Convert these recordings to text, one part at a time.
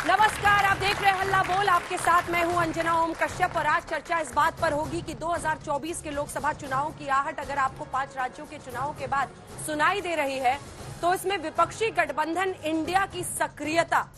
नमस्कार, आप देख रहे हैं हल्ला बोल। आपके साथ मैं हूं अंजना ओम कश्यप और आज चर्चा इस बात पर होगी कि 2024 के लोकसभा चुनावों की आहट अगर आपको 5 राज्यों के चुनावों के बाद सुनाई दे रही है तो इसमें विपक्षी गठबंधन इंडिया की सक्रियता,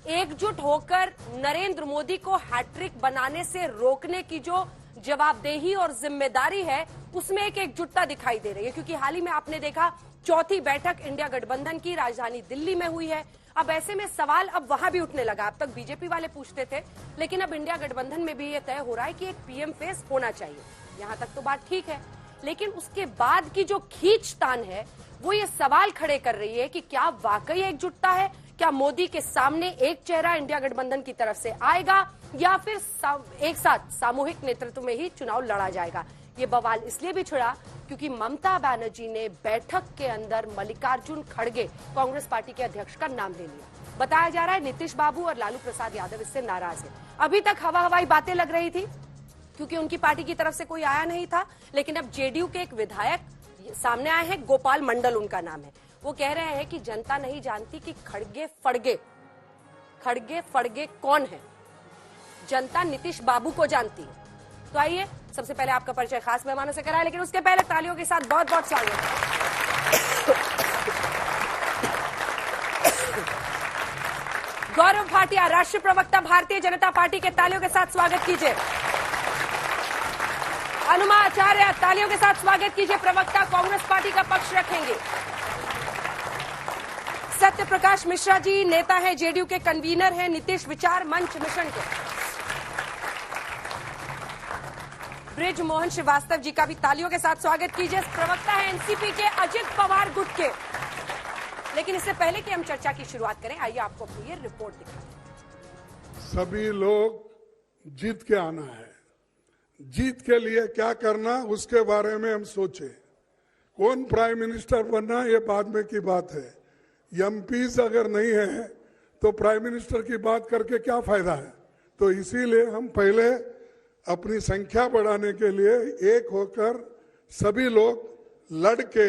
एकजुट होकर नरेंद्र मोदी को हैट्रिक बनाने से रोकने की जो जवाबदेही और जिम्मेदारी है उसमें एक एकजुटता दिखाई दे रही है। क्योंकि हाल ही में आपने देखा चौथी बैठक इंडिया गठबंधन की राजधानी दिल्ली में हुई है। अब ऐसे में सवाल अब वहां भी उठने लगा। अब तक बीजेपी वाले पूछते थे, लेकिन अब इंडिया गठबंधन में भी ये तय हो रहा है कि एक पीएम फेस होना चाहिए। यहां तक तो बात ठीक है, लेकिन उसके बाद की जो खींचतान है वो ये सवाल खड़े कर रही है कि क्या वाकई एकजुटता है, क्या मोदी के सामने एक चेहरा इंडिया गठबंधन की तरफ से आएगा या फिर एक साथ सामूहिक नेतृत्व में ही चुनाव लड़ा जाएगा। ये बवाल इसलिए भी छिड़ा क्योंकि ममता बनर्जी ने बैठक के अंदर मल्लिकार्जुन खड़गे कांग्रेस पार्टी के अध्यक्ष का नाम ले लिया। बताया जा रहा है नीतीश बाबू और लालू प्रसाद यादव इससे नाराज है। अभी तक हवाई बातें लग रही थी क्योंकि उनकी पार्टी की तरफ से कोई आया नहीं था, लेकिन अब जेडीयू के एक विधायक सामने आए हैं, गोपाल मंडल उनका नाम है। वो कह रहे हैं कि जनता नहीं जानती कि खड़गे फड़गे कौन है, जनता नीतीश बाबू को जानती है। तो आइए सबसे पहले आपका परिचय खास मेहमानों से कराएं, लेकिन उसके पहले तालियों के साथ बहुत बहुत स्वागत। गौरव भाटिया, राष्ट्रीय प्रवक्ता भारतीय जनता पार्टी के, तालियों के साथ स्वागत कीजिए। अनुमा आचार्य, तालियों के साथ स्वागत कीजिए, प्रवक्ता कांग्रेस पार्टी का पक्ष रखेंगे। सत्य प्रकाश मिश्रा जी, नेता है जेडीयू के, कन्वीनर हैं नीतीश विचार मंच मिशन के। ब्रिज मोहन श्रीवास्तव जी का भी तालियों के साथ स्वागत कीजिए, प्रवक्ता है एनसीपी के अजित पवार गुट के। लेकिन इससे पहले कि हम चर्चा की शुरुआत करें, आइए आपको अपनी ये रिपोर्ट दिखाएं। सभी लोग जीत के आना है, जीत के लिए क्या करना उसके बारे में हम सोचे। कौन प्राइम मिनिस्टर बनना ये बाद में की बात है। एमपीज अगर नहीं है तो प्राइम मिनिस्टर की बात करके क्या फायदा है। तो इसीलिए हम पहले अपनी संख्या बढ़ाने के लिए एक होकर सभी लोग लड़के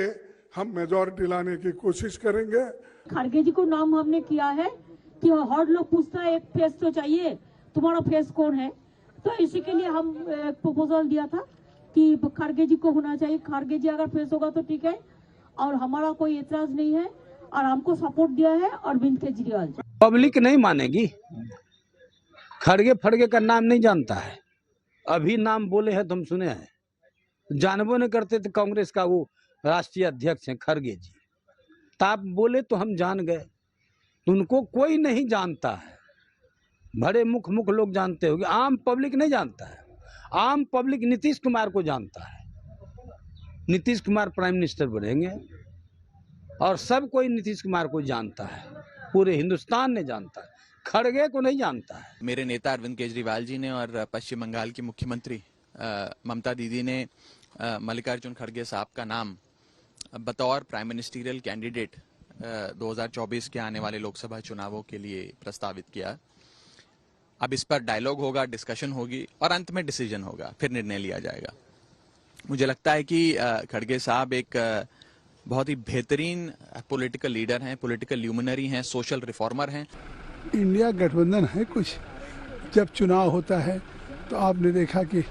हम मेजॉरिटी लाने की कोशिश करेंगे। खड़गे जी को नाम हमने किया है कि हर लोग पूछता है एक फेस तो चाहिए, तुम्हारा फेस कौन है। तो इसी के लिए हम प्रपोजल दिया था कि खड़गे जी को होना चाहिए। खड़गे जी अगर फेस होगा तो ठीक है और हमारा कोई एतराज नहीं है और हमको सपोर्ट दिया है अरविंद केजरीवाल जी। पब्लिक नहीं मानेगी, खड़गे फड़गे का नाम नहीं जानता है। अभी नाम बोले हैं तुम सुने हैं, जानबो नहीं करते थे कांग्रेस का वो राष्ट्रीय अध्यक्ष हैं खड़गे जी। ताप बोले तो हम जान गए, उनको कोई नहीं जानता है। बड़े मुख लोग जानते होंगे, आम पब्लिक नहीं जानता है। आम पब्लिक नीतीश कुमार को जानता है। नीतीश कुमार प्राइम मिनिस्टर बनेंगे और सब कोई नीतीश कुमार को जानता है, पूरे हिंदुस्तान ने जानता है, खड़गे को नहीं जानता है। मेरे नेता अरविंद केजरीवाल जी ने और पश्चिम बंगाल की मुख्यमंत्री ममता दीदी ने मल्लिकार्जुन खड़गे साहब का नाम बतौर प्राइम मिनिस्टरियल कैंडिडेट 2024 के आने वाले लोकसभा चुनावों के लिए प्रस्तावित किया। अब इस पर डायलॉग होगा, डिस्कशन होगी और अंत में डिसीजन होगा, फिर निर्णय लिया जाएगा। मुझे लगता है कि खड़गे साहब एक बहुत ही बेहतरीन पॉलिटिकल लीडर हैं, पॉलिटिकल ल्यूमिनरी हैं, सोशल रिफॉर्मर हैं। इंडिया गठबंधन है कुछ। जब चुनाव होता है तो आपने देखा कि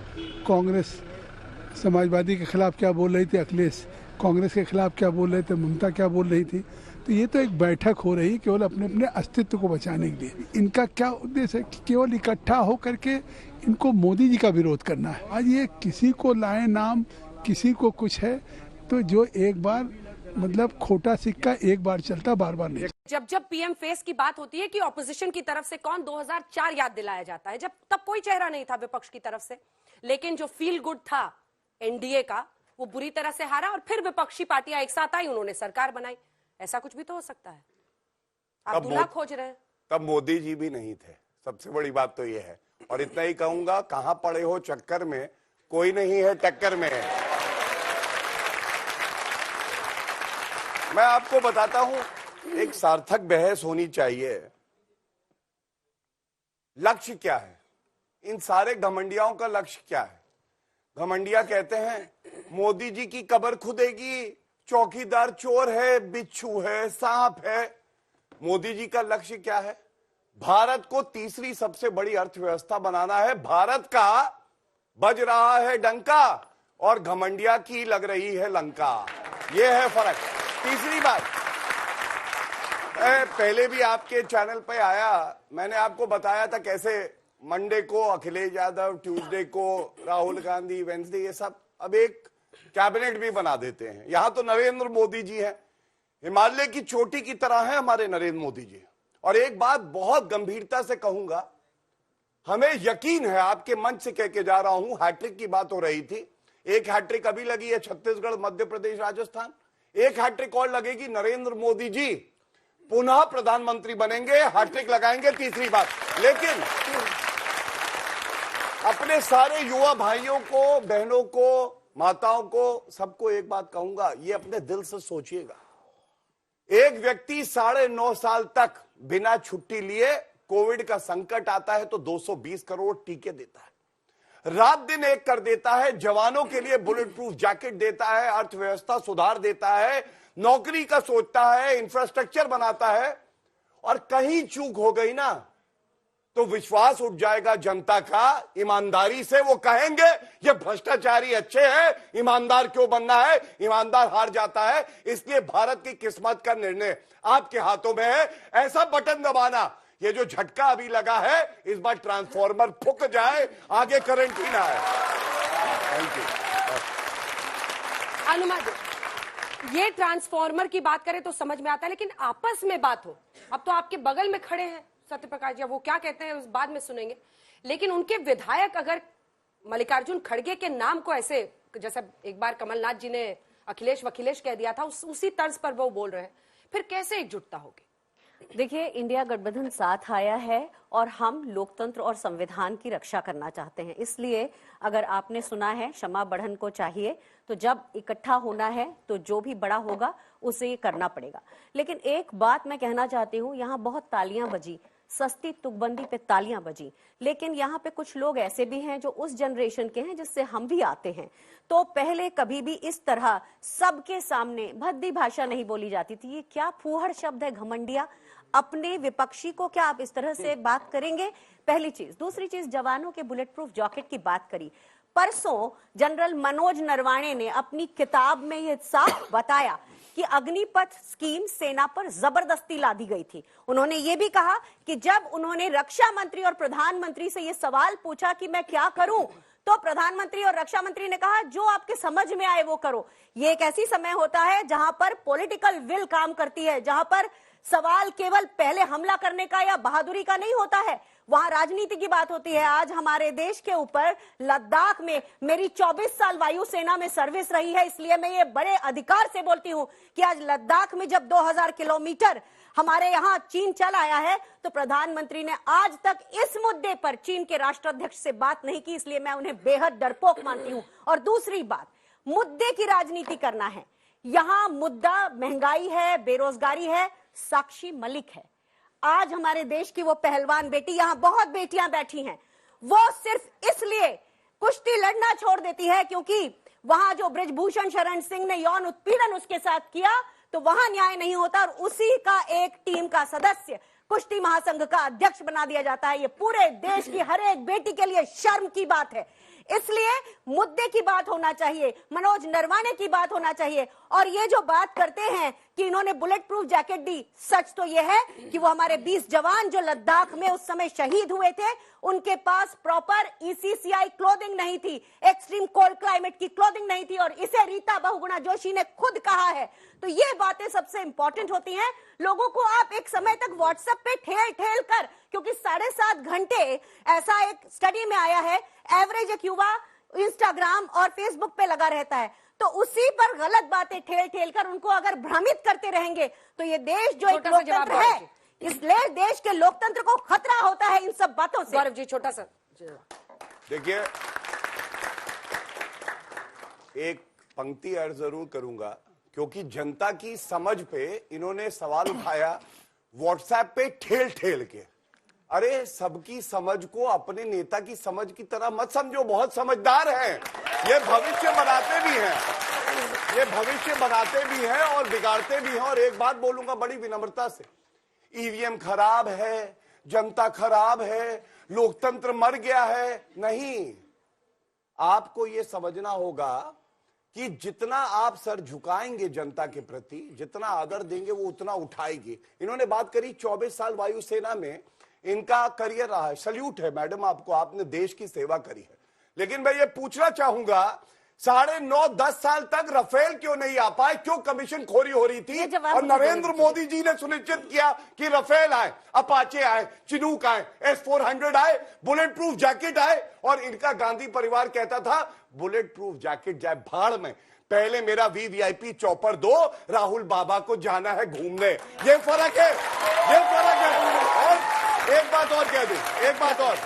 कांग्रेस समाजवादी के खिलाफ क्या बोल रही थी, अखिलेश कांग्रेस के खिलाफ क्या बोल रहे थे, ममता क्या बोल रही थी। तो ये तो एक बैठक हो रही केवल अपने अपने अस्तित्व को बचाने के लिए। इनका क्या उद्देश्य है कि केवल इकट्ठा होकर के इनको मोदी जी का विरोध करना है। आज ये किसी को लाए नाम, किसी को कुछ है, तो जो एक बार मतलब खोटा सिक्का एक बार चलता बार बार नहीं। जब पीएम फेस की बात होती है कि ऑपोजिशन की तरफ से कौन, 2004 याद दिलाया जाता है, जब तब कोई चेहरा नहीं था विपक्ष की तरफ से, लेकिन जो फील गुड था एनडीए का वो बुरी तरह से हारा और फिर विपक्षी पार्टियां एक साथ आई, उन्होंने सरकार बनाई। ऐसा कुछ भी तो हो सकता है। आप दूल्हा खोज रहे हैं। तब मोदी जी भी नहीं थे, सबसे बड़ी बात तो ये है। और इतना ही कहूंगा, कहां पड़े हो चक्कर में, कोई नहीं है टक्कर में। मैं आपको बताता हूं, एक सार्थक बहस होनी चाहिए। लक्ष्य क्या है इन सारे घमंडियाओं का? लक्ष्य क्या है? घमंडिया कहते हैं मोदी जी की कब्र खुदेगी, चौकीदार चोर है, बिच्छू है, सांप है। मोदी जी का लक्ष्य क्या है? भारत को तीसरी सबसे बड़ी अर्थव्यवस्था बनाना है। भारत का बज रहा है डंका और घमंडिया की लग रही है लंका। यह है फर्क। तीसरी बात, पहले भी आपके चैनल पे आया, मैंने आपको बताया था कैसे मंडे को अखिलेश यादव, ट्यूसडे को राहुल गांधी, वेंसडे ये सब अब एक कैबिनेट भी बना देते हैं। यहां तो नरेंद्र मोदी जी हैं, हिमालय की चोटी की तरह है हमारे नरेंद्र मोदी जी। और एक बात बहुत गंभीरता से कहूंगा, हमें यकीन है, आपके मंच से कह के जा रहा हूं, हैट्रिक की बात हो रही थी, एक हैट्रिक अभी लगी है छत्तीसगढ़, मध्य प्रदेश, राजस्थान, एक हैट्रिक और लगेगी, नरेंद्र मोदी जी पुनः प्रधानमंत्री बनेंगे, हैट्रिक लगाएंगे। तीसरी बात, लेकिन अपने सारे युवा भाइयों को, बहनों को, माताओं को, सबको एक बात कहूंगा, ये अपने दिल से सोचिएगा। एक व्यक्ति 9.5 साल तक बिना छुट्टी लिए, कोविड का संकट आता है तो 220 करोड़ टीके देता है, रात दिन एक कर देता है, जवानों के लिए बुलेट प्रूफ जैकेट देता है, अर्थव्यवस्था सुधार देता है, नौकरी का सोचता है, इंफ्रास्ट्रक्चर बनाता है, और कहीं चूक हो गई ना तो विश्वास उठ जाएगा जनता का। ईमानदारी से वो कहेंगे ये भ्रष्टाचारी अच्छे हैं, ईमानदार क्यों बनना है, ईमानदार हार जाता है। इसलिए भारत की किस्मत का निर्णय आपके हाथों में है। ऐसा बटन दबाना, ये जो झटका अभी लगा है, इस बार ट्रांसफॉर्मर फूक जाए, आगे करंट ही ना आए। Thank you. अनुमति, ये ट्रांसफॉर्मर की बात करें तो समझ में आता है, लेकिन आपस में बात हो, अब तो आपके बगल में खड़े हैं सत्यप्रकाश जी, वो क्या कहते हैं उस बाद में सुनेंगे, लेकिन उनके विधायक अगर मल्लिकार्जुन खड़गे के नाम को ऐसे, जैसे एक बार कमलनाथ जी ने अखिलेश वखिलेश कह दिया था, उसी तर्ज पर वो बोल रहे हैं, फिर कैसे एकजुटता होगी? देखिए, इंडिया गठबंधन साथ आया है और हम लोकतंत्र और संविधान की रक्षा करना चाहते हैं। इसलिए अगर आपने सुना है क्षमा बढ़न को चाहिए, तो जब इकट्ठा होना है तो जो भी बड़ा होगा उसे ये करना पड़ेगा। लेकिन एक बात मैं कहना चाहती हूँ, यहाँ बहुत तालियां बजी, सस्ती तुकबंदी पे तालियां बजी, लेकिन यहाँ पे कुछ लोग ऐसे भी हैं जो उस जनरेशन के हैं जिससे हम भी आते हैं। तो पहले कभी भी इस तरह सबके सामने भद्दी भाषा नहीं बोली जाती थी। ये क्या फूहड़ शब्द है, घमंडिया। अपने विपक्षी को क्या आप इस तरह से बात करेंगे? पहली चीज। दूसरी चीज, जवानों के बुलेट प्रूफ जैकेट की बात करी। परसों जनरल मनोज नरवाणे ने अपनी किताब में यह साफ बताया कि अग्निपथ स्कीम सेना पर जबरदस्ती लादी गई थी। उन्होंने ये भी कहा कि जब उन्होंने रक्षा मंत्री और प्रधानमंत्री से ये सवाल पूछा कि मैं क्या करूं, तो प्रधानमंत्री और रक्षा मंत्री ने कहा जो आपके समझ में आए वो करो। ये एक ऐसी समय होता है जहां पर पॉलिटिकल विल काम करती है, जहां पर सवाल केवल पहले हमला करने का या बहादुरी का नहीं होता है, वहां राजनीति की बात होती है। आज हमारे देश के ऊपर लद्दाख में मेरी 24 साल वायुसेना में सर्विस रही है, इसलिए मैं ये बड़े अधिकार से बोलती हूं कि आज लद्दाख में जब 2000 किलोमीटर हमारे यहाँ चीन चल आया है, तो प्रधानमंत्री ने आज तक इस मुद्दे पर चीन के राष्ट्राध्यक्ष से बात नहीं की, इसलिए मैं उन्हें बेहद डरपोक मानती हूं। और दूसरी बात, मुद्दे की राजनीति करना है। यहाँ मुद्दा महंगाई है, बेरोजगारी है, साक्षी मलिक है। आज हमारे देश की वो पहलवान बेटी, यहाँ बहुत बेटियां बैठी हैं, वो सिर्फ इसलिए कुश्ती लड़ना छोड़ देती है क्योंकि वहां जो ब्रिजभूषण शरण सिंह ने यौन उत्पीड़न उसके साथ किया, तो वहां न्याय नहीं होता और उसी का एक टीम का सदस्य कुश्ती महासंघ का अध्यक्ष बना दिया जाता है। ये पूरे देश की हर एक बेटी के लिए शर्म की बात है। इसलिए मुद्दे की बात होना चाहिए, मनोज नरवाणे की बात होना चाहिए। और ये जो बात करते हैं कि इन्होंने बुलेट प्रूफ जैकेट दी, सच तो ये है कि वो हमारे 20 जवान जो लद्दाख में उस समय शहीद हुए थे, उनके पास प्रॉपर ECCI क्लोथिंग नहीं थी, एक्सट्रीम कोल्ड क्लाइमेट की क्लोथिंग नहीं थी, और इसे रीता बहुगुणा जोशी ने खुद कहा है। तो ये बातें सबसे इंपॉर्टेंट होती हैं। लोगों को आप एक समय तक व्हाट्सएप पे ठेल ठेल कर, क्योंकि 7.5 घंटे ऐसा एक स्टडी में आया है, एवरेज एक युवा इंस्टाग्राम और फेसबुक पे लगा रहता है, तो उसी पर गलत बातें ठेल ठेल कर उनको अगर भ्रमित करते रहेंगे तो ये देश जो एक लोकतंत्र है, इसलिए देश के लोकतंत्र को खतरा होता है इन सब बातों से। गौरव जी, छोटा सा देखिए, एक पंक्ति ऐड जरूर करूंगा, क्योंकि जनता की समझ पे इन्होंने सवाल उठाया व्हाट्सएप पे ठेल ठेल के। अरे सबकी समझ को अपने नेता की समझ की तरह मत समझो, बहुत समझदार हैं, ये भविष्य बनाते भी हैं, ये भविष्य बनाते भी हैं और बिगाड़ते भी हैं। और एक बात बोलूंगा बड़ी विनम्रता से, ईवीएम खराब है, जनता खराब है, लोकतंत्र मर गया है। नहीं, आपको यह समझना होगा कि जितना आप सर झुकाएंगे जनता के प्रति, जितना आदर देंगे, वो उतना उठाएगी। इन्होंने बात करी 24 साल वायुसेना में इनका करियर रहा है। सल्यूट है मैडम आपको, आपने देश की सेवा करी है। लेकिन मैं ये पूछना चाहूंगा, 9.5-10 साल तक राफेल क्यों नहीं आ पाए? क्यों कमीशन खोरी हो रही थी? और नरेंद्र मोदी जी ने सुनिश्चित किया कि राफेल आए, अपाचे आए, चिनूक आए, S-400 आए, बुलेट प्रूफ जैकेट आए। और इनका गांधी परिवार कहता था बुलेट प्रूफ जैकेट जाए भाड़ में, पहले मेरा VVIP चौपर दो, राहुल बाबा को जाना है घूमने। ये फर्क है, ये फर्क है। और एक बात और कह दूं, एक बात और,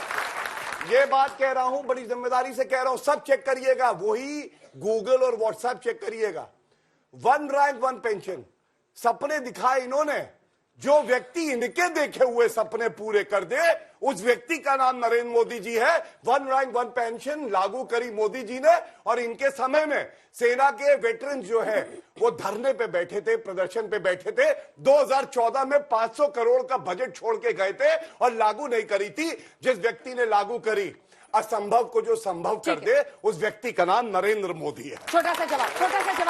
ये बात कह रहा हूं, बड़ी जिम्मेदारी से कह रहा हूं, सब चेक करिएगा, वही गूगल और व्हाट्सएप चेक करिएगा। 1 रैंक 1 पेंशन सपने दिखाए इन्होंने। जो व्यक्ति इनके देखे हुए सपने पूरे कर दे, उस व्यक्ति का नाम नरेंद्र मोदी जी है। 1 रैंक 1 पेंशन लागू करी मोदी जी ने, और इनके समय में सेना के वेटरन जो है वो धरने पे बैठे थे, प्रदर्शन पे बैठे थे। 2014 में 500 करोड़ का बजट छोड़ के गए थे और लागू नहीं करी थी। जिस व्यक्ति ने लागू करी, असंभव को जो संभव कर दे, उस व्यक्ति का नाम नरेंद्र मोदी है। छोटा सा जवाब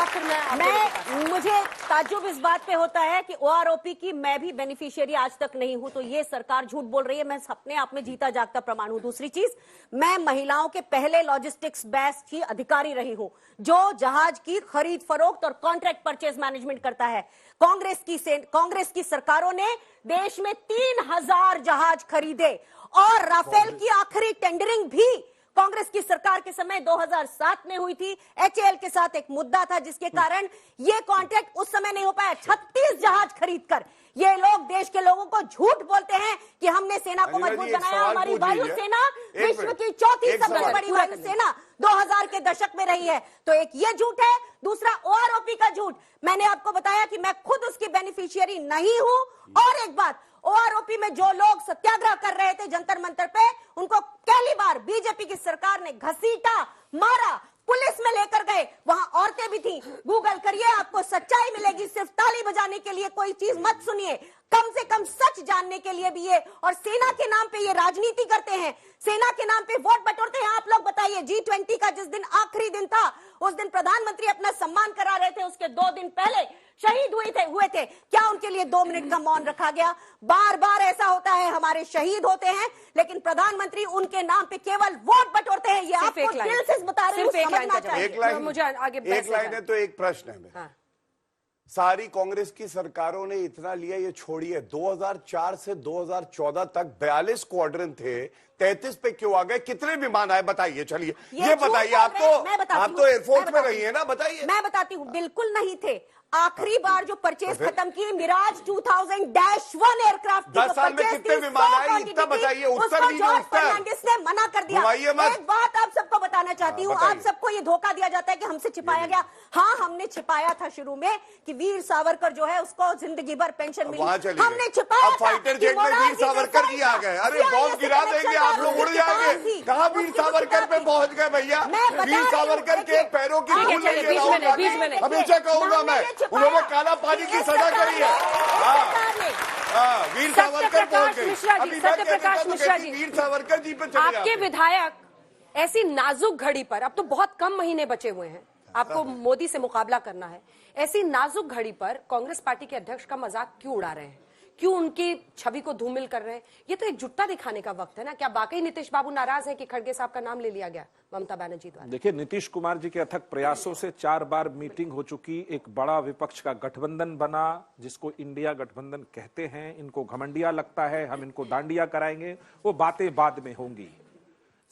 फिर मुझे ताज्जुब इस बात पे होता है कि OROP की मैं भी बेनिफिशियरी आज तक नहीं हूं, तो ये सरकार झूठ बोल रही है। मैं अपने आप में जीता जागता प्रमाण हूं। दूसरी चीज, मैं महिलाओं के पहले लॉजिस्टिक्स बैच की अधिकारी रही हूं, जो जहाज की खरीद फरोख्त और कॉन्ट्रैक्ट परचेज मैनेजमेंट करता है। कांग्रेस की सरकारों ने देश में 3000 जहाज खरीदे, और राफेल की आखिरी टेंडरिंग भी कांग्रेस की सरकार के समय 2007 में हुई थी। HAL के साथ एक मुद्दा था जिसके कारण ये कॉन्ट्रैक्ट उस समय नहीं हो पाया। 36 जहाज खरीदकर ये लोग देश के लोगों को झूठ बोलते हैं कि हमने सेना को मजबूत बनाया। हमारी वायुसेना विश्व की चौथी सबसे बड़ी वायुसेना 2000 के दशक में रही है। तो एक ये झूठ है, दूसरा OROP का झूठ। मैंने आपको बताया कि मैं खुद उसकी बेनिफिशियरी नहीं हूं। और एक बात, OROP में जो लोग सत्याग्रह कर रहे थे जंतर मंतर पे, उनको पहली बार बीजेपी की सरकार ने घसीटा, मारा, पुलिस में लेकर गए। वहां औरतें भी थी। गूगल करिए, आपको सच्चाई मिलेगी। सिर्फ ताली बजाने के लिए कोई चीज मत सुनिए, कम से कम सच जानने के लिए भी ये। और सेना के नाम पे ये राजनीति करते हैं, सेना के नाम पे वोट बटोरते हैं। आप लोग बताइए, G20 का जिस दिन आखिरी दिन था, उस दिन प्रधानमंत्री अपना सम्मान करा रहे थे, उसके 2 दिन पहले शहीद हुए थे। क्या उनके लिए 2 मिनट का मौन रखा गया? बार बार ऐसा होता है, हमारे शहीद होते हैं, लेकिन प्रधानमंत्री उनके नाम पे केवल वोट बटोरते हैं। ये आपको दिल से बता रहे हैं, समझना चाहिए। एक लाइन है तो एक प्रश्न है। सारी कांग्रेस की सरकारों ने इतना लिया, ये छोड़िए, 2004 से 2014 तक 42 स्क्वाड्रन थे, 33 पे क्यों आ गए? कितने विमान आए बताइए? चलिए ये बताइए। आप तो एयरफोर्स में रही है ना, बताइए। मैं बताती हूँ, बिल्कुल नहीं थे। आखिरी बार जो परचेज खत्म की मिराज 2000-1 एयरक्राफ्ट 10 साल में कितने विमान आए? इतना बताइए। उत्तर जॉर्ज फर्नांडिस ने मना कर दिया। एक बात आप सबको बताना चाहती हूँ, आप सबको ये धोखा दिया जाता है कि हमसे छिपाया गया। हाँ, हमने छिपाया था शुरू में कि वीर सावरकर जो है उसको जिंदगी भर पेंशन मिली, हमने छिपाया। फाइटर जेट में वीर सावरकर जी आ गए। अरे बॉम्ब गिरा देंगे, आप लोग उड़ जाएंगे। कहाँ वीर सावरकर पे पहुंच गए भैया? वीर सावरकर के पैरों की धूल नहीं है। हमेशा कहूंगा मैं, उन्होंने काला पानी की सजा करी है। वीर सावरकर पहुंच गए। सत्यप्रकाश मिश्रा जी, वीर सावरकर जी पे चले आपके विधायक ऐसी नाजुक घड़ी पर, अब तो बहुत कम महीने बचे हुए हैं, आपको मोदी से मुकाबला करना है, ऐसी नाजुक घड़ी पर कांग्रेस पार्टी के अध्यक्ष का मजाक क्यों उड़ा रहे हैं? क्यों उनकी छवि को धूमिल कर रहे हैं? ये तो एकजुटता दिखाने का वक्त है ना। क्या वाकई नीतीश बाबू नाराज है कि खड़गे साहब का नाम ले लिया गया ममता बनर्जी द्वारा? देखिए, नीतीश कुमार जी के अथक प्रयासों से 4 बार मीटिंग हो चुकी, एक बड़ा विपक्ष का गठबंधन बना, जिसको इंडिया गठबंधन कहते हैं। इनको घमंडिया लगता है, हम इनको दांडिया कराएंगे, वो बातें बाद में होंगी।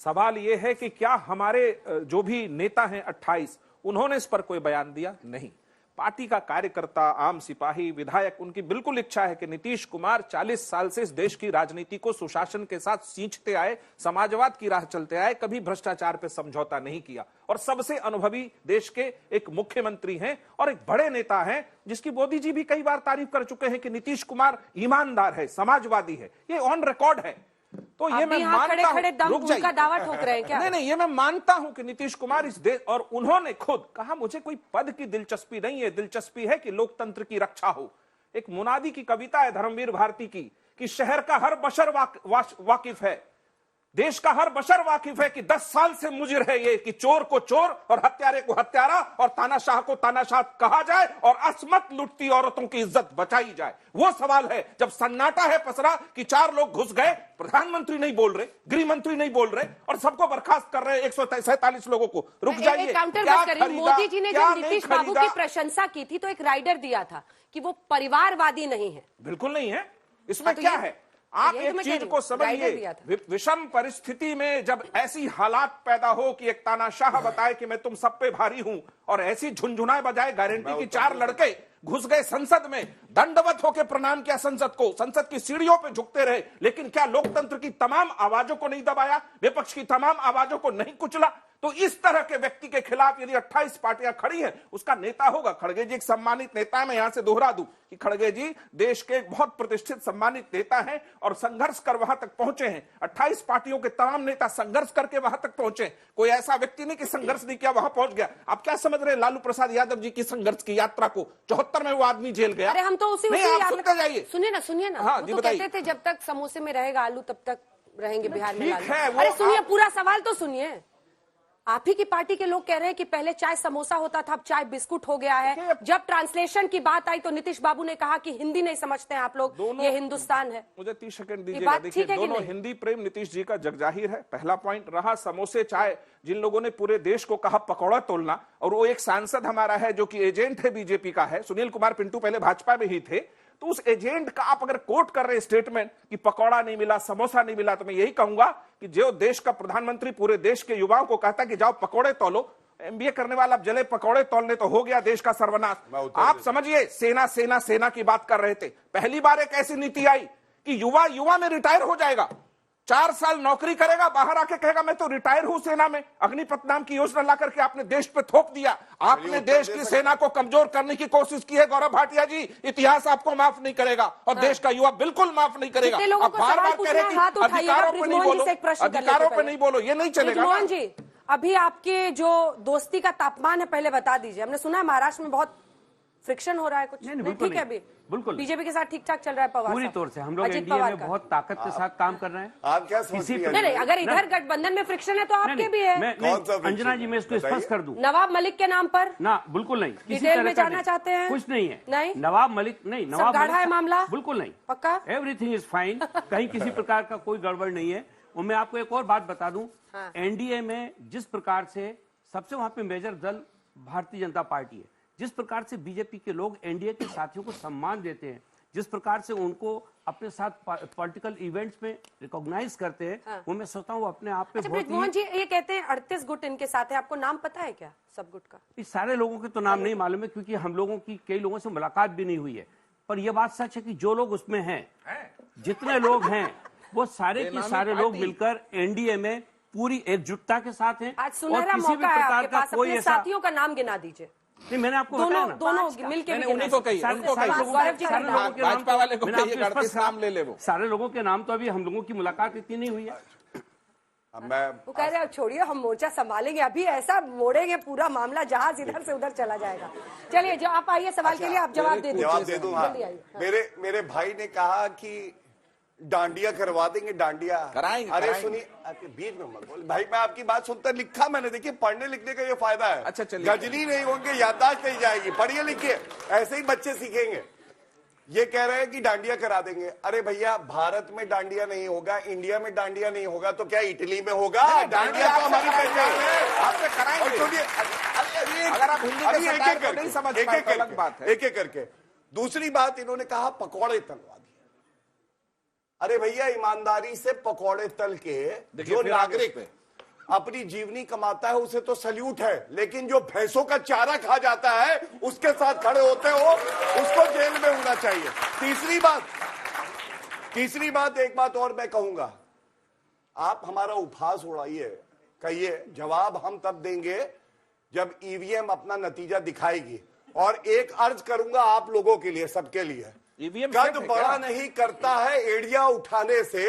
सवाल ये है कि क्या हमारे जो भी नेता हैं 28, उन्होंने इस पर कोई बयान दिया? नहीं। पार्टी का कार्यकर्ता, आम सिपाही, विधायक, उनकी बिल्कुल इच्छा है कि नीतीश कुमार 40 साल से इस देश की राजनीति को सुशासन के साथ सींचते आए, समाजवाद की राह चलते आए, कभी भ्रष्टाचार पे समझौता नहीं किया, और सबसे अनुभवी देश के एक मुख्यमंत्री हैं और एक बड़े नेता हैं, जिसकी मोदी जी भी कई बार तारीफ कर चुके हैं कि नीतीश कुमार ईमानदार है, समाजवादी है। ये ऑन रिकॉर्ड है। तो ये मैं मानता हूं, रुक जाइए, का दावा ठोक रहे हैं क्या? नहीं, ये मैं मानता हूं कि नीतीश कुमार इस देश, और उन्होंने खुद कहा मुझे कोई पद की दिलचस्पी नहीं है, दिलचस्पी है कि लोकतंत्र की रक्षा हो। एक मुनादी की कविता है धर्मवीर भारती की कि शहर का हर बशर वाकिफ है, देश का हर बशर वाकिफ है कि 10 साल से मुजिर है ये कि चोर को चोर और हत्यारे को हत्यारा और तानाशाह को तानाशाह कहा जाए और असमत लुटती औरतों की इज्जत बचाई जाए। वो सवाल है जब सन्नाटा है पसरा कि 4 लोग घुस गए, प्रधानमंत्री नहीं बोल रहे, गृह मंत्री नहीं बोल रहे और सबको बर्खास्त कर रहे 147 लोगों को। रुक जाइए, काउंटर मत करिए। मोदी जी ने जब नीतीश बाबू की प्रशंसा की थी तो एक राइडर दिया था कि वो परिवारवादी नहीं है। बिल्कुल नहीं है, इसमें क्या है? आप एक चीज को समझिए, विषम परिस्थिति में जब ऐसी हालात पैदा हो कि एक तानाशाह बताए कि मैं तुम सब पे भारी हूं और ऐसी झुनझुनाए बजाए गारंटी की 4 लड़के घुस गए संसद में, दंडवत होकर प्रणाम किया संसद को, संसद की सीढ़ियों पे झुकते रहे, लेकिन क्या लोकतंत्र की तमाम आवाजों को नहीं दबाया, विपक्ष की तमाम आवाजों को नहीं कुचला? तो इस तरह के व्यक्ति के खिलाफ यदि 28 पार्टियां खड़ी हैं, उसका नेता होगा खड़गे जी, एक सम्मानित नेता है। मैं यहां से दोहरा दूं कि खड़गे जी देश के एक बहुत प्रतिष्ठित सम्मानित नेता हैं और संघर्ष कर वहां तक पहुंचे हैं। 28 पार्टियों के तमाम नेता संघर्ष करके वहां तक पहुंचे। कोई ऐसा व्यक्ति नहीं कि संघर्ष नहीं किया वहां पहुंच गया। आप क्या समझ रहे हैं लालू प्रसाद यादव जी की संघर्ष की यात्रा को? 74 में वो आदमी जेल गया। अरे हम तो उसी सुनते जाइए, सुनिए ना, हाँ, वो तो कहते थे जब तक समोसे में रहेगा आलू तब तक रहेंगे बिहार में लालू। अरे सुनिए, पूरा सवाल तो सुनिए। आप ही की पार्टी के लोग कह रहे हैं कि पहले चाय समोसा होता था, अब चाय बिस्कुट हो गया है। जब ट्रांसलेशन की बात आई तो नीतीश बाबू ने कहा कि हिंदी नहीं समझते हैं आप लोग, ये हिंदुस्तान है। मुझे 30 सेकंड दीजिएगा। देखिए, दोनों हिंदी प्रेम नीतीश जी का जगजाहिर है। पहला पॉइंट रहा समोसे चाय, जिन लोगों ने पूरे देश को कहा पकौड़ा तोलना, और वो एक सांसद हमारा है जो कि एजेंट है बीजेपी का है, सुनील कुमार पिंटू, पहले भाजपा में ही थे। तो उस एजेंट का आप अगर कोट कर रहे हैं स्टेटमेंट कि पकौड़ा नहीं मिला, समोसा नहीं मिला, तो मैं यही कहूंगा कि जो देश का प्रधानमंत्री पूरे देश के युवाओं को कहता है कि जाओ पकौड़े तोलो, एमबीए करने वाला अब जले पकौड़े तोलने, तो हो गया देश का सर्वनाश। आप समझिए, सेना सेना सेना की बात कर रहे थे। पहली बार एक ऐसी नीति आई कि युवा में रिटायर हो जाएगा, 4 साल नौकरी करेगा, बाहर आके कहेगा मैं तो रिटायर हूं सेना में। अग्निपथ नाम की योजना ला करके आपने देश पे थोप दिया। आपने देश की सेना को कमजोर करने की कोशिश की है गौरव भाटिया जी, इतिहास आपको माफ नहीं करेगा और देश का युवा बिल्कुल माफ नहीं करेगा। अब बार बार कह रहे कि अधिकारों पे नहीं बोलो, अधिकारों पे नहीं बोलो, ये नहीं चलेगा। मोहन जी, अभी आपके जो दोस्ती का तापमान है पहले बता दीजिए। हमने सुना है महाराष्ट्र में बहुत फ्रिक्शन हो रहा है कुछ, नहीं ठीक है? अभी बिल्कुल बीजेपी के साथ ठीक ठाक चल रहा है पवार पूरी तौर से। हम लोग एनडीए में बहुत ताकत के साथ काम कर रहे हैं। आप क्या सोचती हैं? नहीं, अगर इधर गठबंधन में फ्रिक्शन है तो आपके भी है। अंजना जी, मैं इसको स्पष्ट कर दूं, नवाब मलिक के नाम पर ना, बिल्कुल नहीं। डिटेल में जाना चाहते हैं? कुछ नहीं है। नहीं, नवाब मलिक नहीं, नवाब गाढ़ा है मामला, बिल्कुल नहीं, पक्का एवरीथिंग इज फाइन, कहीं किसी प्रकार का कोई गड़बड़ नहीं है। और मैं आपको एक और बात बता दूं, एनडीए में जिस प्रकार से सबसे वहां पे मेजर दल भारतीय जनता पार्टी है, जिस प्रकार से बीजेपी के लोग एनडीए के साथियों को सम्मान देते हैं, जिस प्रकार से उनको अपने साथ पॉलिटिकल इवेंट्स में रिकॉग्नाइज करते हैं, वो मैं सोचता हूँ अपने आप पे बहुत। मोहन जी, ये कहते हैं 38 गुट इनके साथ है, आपको नाम पता है क्या सब गुट का? इस सारे लोगों के तो नाम नहीं मालूम है, क्योंकि हम लोगों की कई लोगों से मुलाकात भी नहीं हुई है। पर यह बात सच है कि जो लोग उसमें हैं, जितने लोग हैं, वो सारे के सारे लोग मिलकर एनडीए में पूरी एकजुटता के साथ हैं। आज सुनहरा मौका है आपके पास, अपने साथियों का नाम गिना दीजिए। नहीं, मैंने आपको दोनों मिलके उन्हीं को कहिए, भाजपा वाले को कहिए, 38 नाम ले ले। वो सारे लोगों के नाम तो अभी हम लोगों की मुलाकात इतनी नहीं हुई है। वो कह रहे हैं छोड़िए, हम मोर्चा संभालेंगे, अभी ऐसा मोड़ेंगे पूरा मामला, जहाज इधर से उधर चला जाएगा। चलिए, जो आप आइए सवाल के लिए, आप जवाब दे दीजिए। मेरे भाई ने कहा कि डांडिया करवा देंगे, डांडिया कराएंगे। अरे सुनिए, आपके बीच में मत बोल भाई, मैं आपकी बात सुनता, लिखा मैंने, देखिए पढ़ने लिखने का ये फायदा है। अच्छा चलिए, गजनी नहीं होंगे, याददाश्त नहीं जाएगी, पढ़िए लिखिए, ऐसे ही बच्चे सीखेंगे। ये कह रहे हैं कि डांडिया करा देंगे। अरे भैया, भारत में डांडिया नहीं होगा, इंडिया में डांडिया नहीं होगा, तो क्या इटली में होगा? डांडिया तो हमारी पहचान है, आपसे कराएंगे। अगर आप हिंदी में नहीं समझ पाए तो अलग बात है। एक एक करके। दूसरी बात, इन्होंने कहा पकौड़े तलवा दिए। अरे भैया, ईमानदारी से पकौड़े तल के जो नागरिक अपनी जीवनी कमाता है उसे तो सल्यूट है, लेकिन जो भैंसों का चारा खा जाता है उसके साथ खड़े होते हो, उसको जेल में होना चाहिए। तीसरी बात, एक बात और मैं कहूंगा, आप हमारा उपहास उड़ाइए, कहिए जवाब हम तब देंगे जब ईवीएम अपना नतीजा दिखाएगी। और एक अर्ज करूंगा आप लोगों के लिए, सबके लिए, कद बड़ा नहीं करता है एड़िया उठाने से,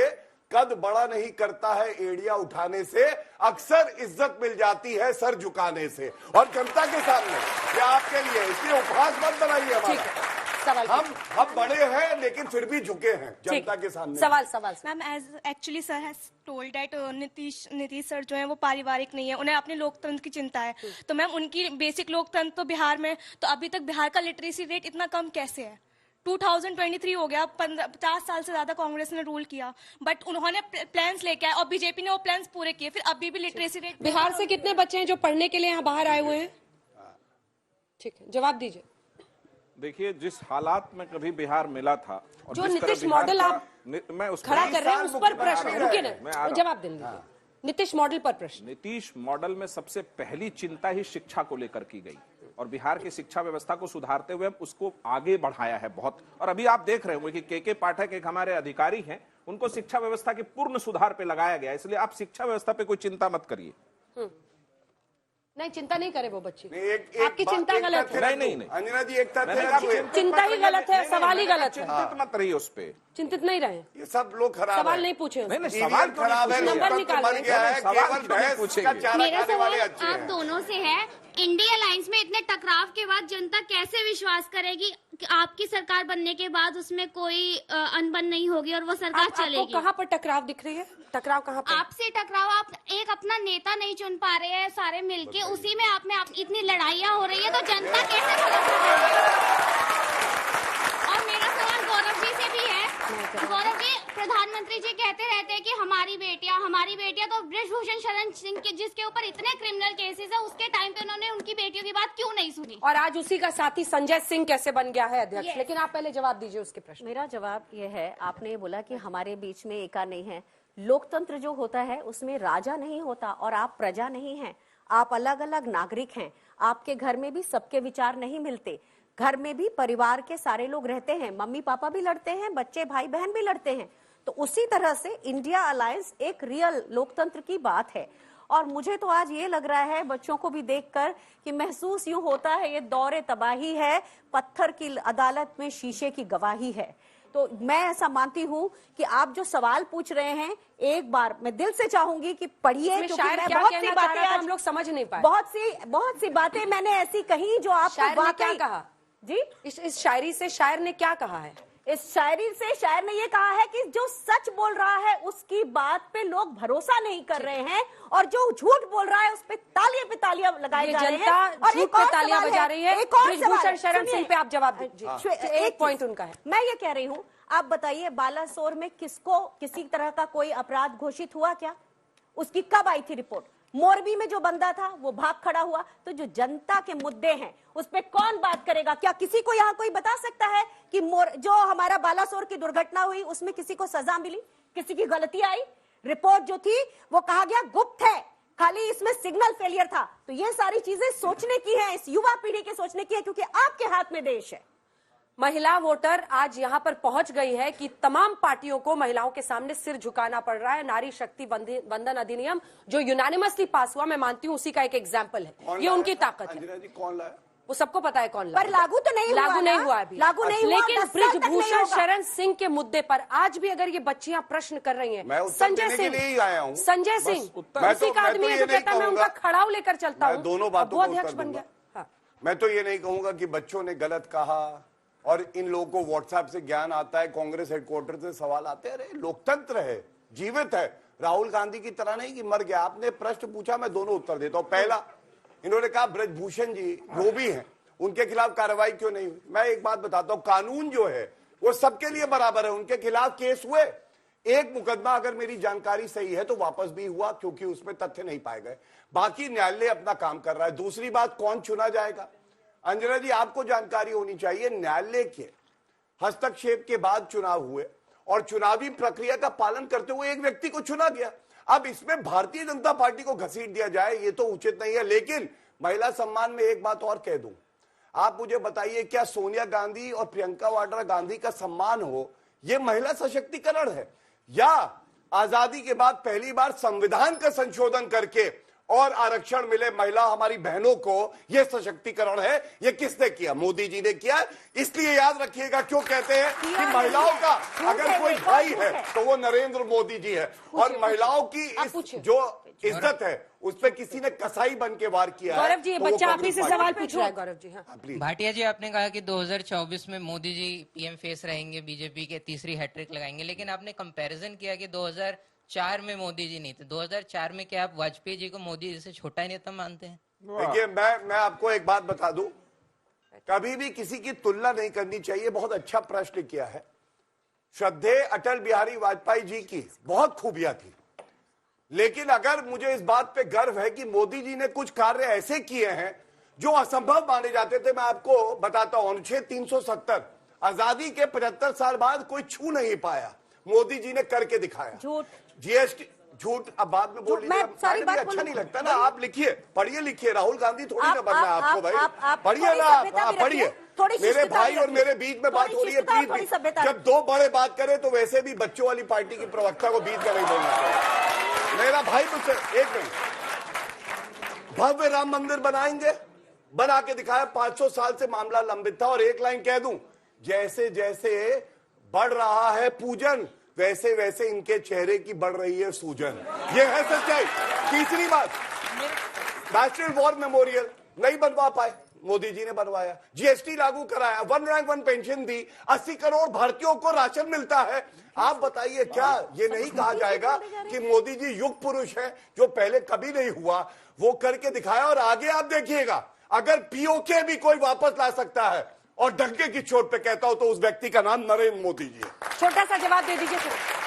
कद बड़ा नहीं करता है एड़िया उठाने से, अक्सर इज्जत मिल जाती है सर झुकाने से। और जनता के सामने ये आपके लिए, इसलिए उपहास मत बनाइए हमारा। सवाल हम बड़े हैं लेकिन फिर भी झुके हैं जनता के सामने। सवाल ma'am, as actually sir has told that Nitish sir जो है वो पारिवारिक नहीं है, उन्हें अपने लोकतंत्र की चिंता है। तो मैम उनकी बेसिक लोकतंत्र तो बिहार में, तो अभी तक बिहार का लिटरेसी रेट इतना कम कैसे है? 2023 हो गया, 50 साल से ज्यादा कांग्रेस ने रूल किया, बट उन्होंने प्लान्स लेके आए और बीजेपी ने वो प्लान्स पूरे किए, फिर अभी भी लिटरेसी रेट। बिहार से कितने बच्चे हैं जो पढ़ने के लिए यहाँ बाहर आए हुए हैं? ठीक है, जवाब दीजिए। देखिए, जिस हालात में कभी बिहार मिला था और जो जिस तरह नीतीश बिहार मॉडल का- आप मैं उस खड़ा कर रहे हैं उस पर प्रश्न, रुकिए मैं आ ना, रहा जवाब देंगे। नीतीश मॉडल पर प्रश्न। नीतीश मॉडल में सबसे पहली चिंता ही शिक्षा को लेकर की गई और बिहार की शिक्षा व्यवस्था को सुधारते हुए उसको आगे बढ़ाया है बहुत। और अभी आप देख रहे होंगे कि के पाठक एक हमारे अधिकारी हैं, उनको शिक्षा व्यवस्था के पूर्ण सुधार पे लगाया गया, इसलिए आप शिक्षा व्यवस्था पे कोई चिंता मत करिए। नहीं, चिंता नहीं करे वो बच्चे। एक आपकी चिंता गलत है। नहीं। अंजना जी, एक तथ्य चिंता ही गलत है, सवाल ही गलत है। चिंतित मत रहिए उस पे। चिंतित नहीं रहे, ये सब लोग खराब सवाल हैं। नहीं पूछे। नहीं, सवाल खराब है, नंबर लोकतंत्र निकाल बन रहे गया है, सवाल केवल क्यों नहीं भैंस पूछेंगे? का चारा मेरा खाने वाले सवाल अच्छे आप हैं। दोनों से है, इंडिया अलायंस में इतने टकराव के बाद जनता कैसे विश्वास करेगी कि आपकी सरकार बनने के बाद उसमें कोई अनबन नहीं होगी और वो सरकार चलेगी? आपको कहाँ पर टकराव दिख रही है? टकराव कहाँ पर? आपसे टकराव, आप एक अपना नेता नहीं चुन पा रहे हैं सारे मिलके, उसी में आप में इतनी लड़ाइयाँ हो रही है, तो जनता कैसे भरोसा करेगी? और मेरा सवाल गौरव जी से भी है। गौरव जी, प्रधानमंत्री जी कहते रहते हैं कि हमारी बेटियां, तो बृजभूषण शरण सिंह के जिसके ऊपर इतने क्रिमिनल केसेस है, उसके टाइम पे उन्होंने उनकी बेटियों की बात क्यों नहीं सुनी? और आज उसी का साथी संजय सिंह कैसे बन गया है अध्यक्ष? लेकिन आप पहले जवाब दीजिए उसके प्रश्न। मेरा जवाब ये है, आपने बोला कि हमारे बीच में एका नहीं है। लोकतंत्र जो होता है उसमें राजा नहीं होता और आप प्रजा नहीं हैं, आप अलग अलग नागरिक हैं। आपके घर में भी सबके विचार नहीं मिलते, घर में भी परिवार के सारे लोग रहते हैं, मम्मी पापा भी लड़ते हैं, बच्चे भाई बहन भी लड़ते हैं। तो उसी तरह से इंडिया अलायंस एक रियल लोकतंत्र की बात है। और मुझे तो आज ये लग रहा है, बच्चों को भी देखकर, कि महसूस यूं होता है ये दौरे तबाही है, पत्थर की अदालत में शीशे की गवाही है। तो मैं ऐसा मानती हूँ कि आप जो सवाल पूछ रहे हैं, एक बार मैं दिल से चाहूंगी कि पढ़िए, क्योंकि शायर मैं क्या बहुत कहना सी चाह बातें रहा था, आज हम लोग समझ नहीं पाए। बहुत सी बातें मैंने ऐसी कही जो आपको शायर ने क्या वाकई कहा जी? इस शायरी से शायर ने क्या कहा है? इस शायरी से शायर ने ये कहा है कि जो सच बोल रहा है उसकी बात पे लोग भरोसा नहीं कर रहे हैं, और जो झूठ बोल रहा है उस पे तालियां लगाए जा रहे हैं। जनता झूठ पे तालियां बजा रही है। एक और बृजभूषण शरण सिंह पे आप जवाब जी, दीजिए। एक पॉइंट उनका है। मैं ये कह रही हूँ, आप बताइए, बालासोर में किसको किसी तरह का कोई अपराध घोषित हुआ क्या? उसकी कब आई थी रिपोर्ट? मोरबी में जो बंदा था वो भाग खड़ा हुआ। तो जो जनता के मुद्दे हैं उस पे कौन बात करेगा? क्या किसी को यहाँ कोई बता सकता है कि जो हमारा बालासोर की दुर्घटना हुई उसमें किसी को सजा मिली, किसी की गलती आई? रिपोर्ट जो थी वो कहा गया गुप्त है, खाली इसमें सिग्नल फेलियर था। तो ये सारी चीजें सोचने की है, इस युवा पीढ़ी के सोचने की है, क्योंकि आपके हाथ में देश है। महिला वोटर आज यहां पर पहुंच गई है कि तमाम पार्टियों को महिलाओं के सामने सिर झुकाना पड़ रहा है। नारी शक्ति वंदन अधिनियम जो यूनानिमसली पास हुआ, मैं मानती हूं उसी का एक एग्जाम्पल है, ये उनकी ताकत है। जी कौन लाया? वो सबको पता है कौन लाया, पर लागू तो नहीं लागू नहीं हुआ अभी, लागू नहीं हुआ, लेकिन 10 साल तक नहीं बृजभूषण होगा। शरण सिंह के मुद्दे पर आज भी अगर ये बच्चियां प्रश्न कर रही हैं, मैं उत्तर देने के लिए ही आया हूं। संजय सिंह मैं उसी का आदमी है जो कहता मैं उनका खड़ाव लेकर चलता हूँ, दोनों बातों वो को अध्यक्ष उत्तर बन गया। दूंगा। मैं तो ये नहीं कहूंगा कि बच्चों ने गलत कहा और इन लोगों को व्हाट्सएप से ज्ञान आता है, कांग्रेस हेडक्वार्टर से सवाल आते हैं। अरे लोकतंत्र है, जीवित है, राहुल गांधी की तरह नहीं कि मर गया। आपने प्रश्न पूछा, मैं दोनों उत्तर देता हूं। पहला, इन्होंने कहा बृजभूषण जी जो भी हैं उनके खिलाफ कार्रवाई क्यों नहीं हुई? मैं एक बात बताता हूं, कानून जो है वो सबके लिए बराबर है। उनके खिलाफ केस हुए, एक मुकदमा अगर मेरी जानकारी सही है तो वापस भी हुआ क्योंकि उसमें तथ्य नहीं पाए गए। बाकी न्यायालय अपना काम कर रहा है। दूसरी बात, कौन चुना जाएगा? अंजना जी, आपको जानकारी होनी चाहिए, न्यायालय के हस्तक्षेप के बाद चुनाव हुए और चुनावी प्रक्रिया का पालन करते हुए एक व्यक्ति को चुना गया। अब इसमें भारतीय जनता पार्टी को घसीट दिया जाए, ये तो उचित नहीं है। लेकिन महिला सम्मान में एक बात और कह दूं, आप मुझे बताइए, क्या सोनिया गांधी और प्रियंका वाड्रा गांधी का सम्मान हो यह महिला सशक्तिकरण है, या आजादी के बाद पहली बार संविधान का संशोधन करके और आरक्षण मिले महिला हमारी बहनों को, ये सशक्तिकरण है। ये किसने किया? मोदी जी ने किया। इसलिए याद रखिएगा, क्यों कहते हैं कि महिलाओं का अगर कोई भाई है तो वो नरेंद्र मोदी जी है, और महिलाओं की जो इज्जत है उस पर किसी ने कसाई बन के वार किया है। गौरव जी, बच्चा आप ही से सवाल पूछ रहा है। गौरव जी, हाँ भाटिया जी, आपने कहा कि 2024 में मोदी जी पीएम फेस रहेंगे, बीजेपी के तीसरी हैट्रिक लगाएंगे, लेकिन आपने कंपैरिजन किया कि 2004 में मोदी जी नहीं थे। 2004 में क्या आप वाजपेयी जी को मोदी जी से छोटा नेता मानते हैं? देखिए, मैं आपको एक बात बता दूं, कभी भी किसी की तुलना नहीं करनी चाहिए। बहुत अच्छा प्रश्न किया है। श्रद्धेय अटल बिहारी वाजपेयी जी की बहुत खूबियां थी, लेकिन अगर मुझे इस बात पे गर्व है कि मोदी जी ने कुछ कार्य ऐसे किए हैं जो असंभव माने जाते थे। मैं आपको बताता हूं, अनुच्छेद 370 आजादी के 75 साल बाद कोई छू नहीं पाया, मोदी जी ने करके दिखाया। झूठ, जीएसटी, झूठ अब बाद में बोल लीजिए, अच्छा नहीं लगता ना। आप लिखिए, पढ़िए लिखिए, राहुल गांधी थोड़ी ना बनना है आपको भाई। पढ़िए ना आप, पढ़िए। मेरे भाई और मेरे बीच में बात हो रही है, प्लीज। जब दो बड़े बात करें तो वैसे भी बच्चों वाली पार्टी की प्रवक्ता को बीच में नहीं बोलना चाहिए। मेरा भाई मुझसे एक मिनट, भव्य राम मंदिर बनाएंगे, बना के दिखाया। 500 साल से मामला लंबित था। और एक लाइन कह दूं, जैसे जैसे बढ़ रहा है पूजन, वैसे वैसे इनके चेहरे की बढ़ रही है सूजन। ये है सच्चाई। तीसरी बात, नेशनल वॉर मेमोरियल नहीं बनवा पाए, मोदी जी ने बनवाया। जीएसटी लागू कराया, 1 रैंक 1 पेंशन दी, 80 करोड़ भारतीयों को राशन मिलता है। आप बताइए, क्या ये नहीं कहा जाएगा कि मोदी जी युग पुरुष है, जो पहले कभी नहीं हुआ, वो करके दिखाया। और आगे आप देखिएगा, अगर पीओके भी कोई वापस ला सकता है और डंके की चोट पे कहता हूं, तो उस व्यक्ति का नाम नरेंद्र मोदी जी है। छोटा सा जवाब दे दीजिए सर।